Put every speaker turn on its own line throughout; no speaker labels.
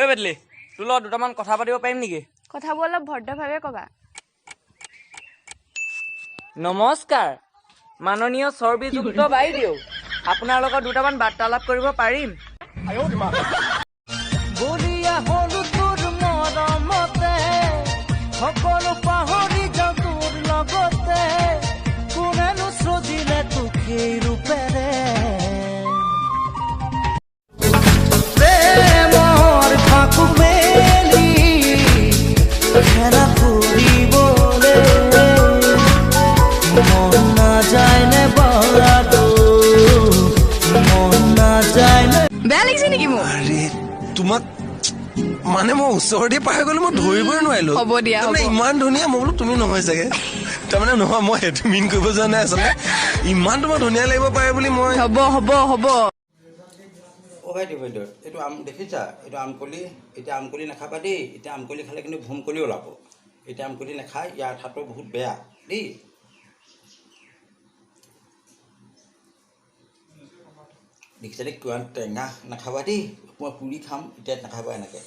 এই বেদলি তোৰ লগত দুটামান কথা পাতিব পাৰিম নেকি?
কথাবোৰ অলপ ভদ্ৰভাৱে কবা।
নমস্কাৰ মাননীয় চৰ্বিযুক্ত বাইদেউ, আপোনাৰ লগত দুটামান বাৰ্তালাপ কৰিব পাৰিম? বলিয়া হলো তোৰ মৰমতে, সকলো পাহৰি যাওঁ তোৰ লগতে, কোনেনো সজিলে তোক সেই ৰূপেৰে। প্ৰেমৰ ফাকু মেলি খেলা ফুৰিবলে মন নাযায় নে বৰাটো, মন নাযায় নে।
বেয়া লাগিছে নেকি মোৰ?
আৰে তোমাক মানে মই ওচৰতে পাই গলো, মই ধৰিবই নোৱাৰিলো।
হ'ব দিয়া, হ'ব।
ইমান ধুনীয়া, মই বোলো তুমি নহয় চাগে। তাৰমানে নহয়, মই সেইটো মিন কৰিব যোৱা নাই আচলতে। ইমান তোমাৰ ধুনীয়া লাগিব পাৰে বুলি মই।
হ'ব হ'ব হ'ব।
বাইদেউ বাইদেউ এইটো আম দেখিছা, এইটো আমকলি। এতিয়া আমকলি নাখাবা দেই, এতিয়া আমকলি খালে কিন্তু ভোমকলি ওলাব। এতিয়া আমকলি নাখায়, ইয়াৰ ঠাটো বহুত বেয়া দেই। দেখিছা দেই কিমান টেঙা, নাখাবা দেই। মই পুৰি খাম, এতিয়া নাখাবা এনেকে।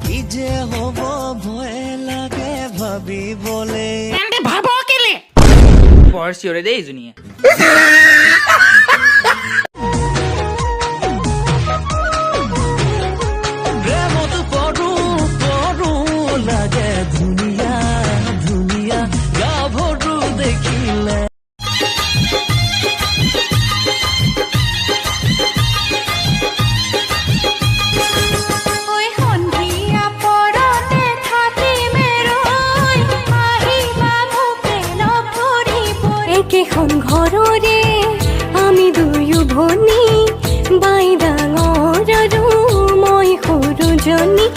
কি যে হ'ব ভয় লাগে ভাবিবলে।
ভাব কেলে
বৰ চিঞৰে দেই জনীয়ে। প্ৰেমতো পৰো পৰো লাগে ধুনীয়া ধুনীয়া গাভৰু দেখিলে।
একেখন ঘৰৰে আমি দুয়ো ভনী, বাই ডাঙৰ আৰু মই সৰুজনী।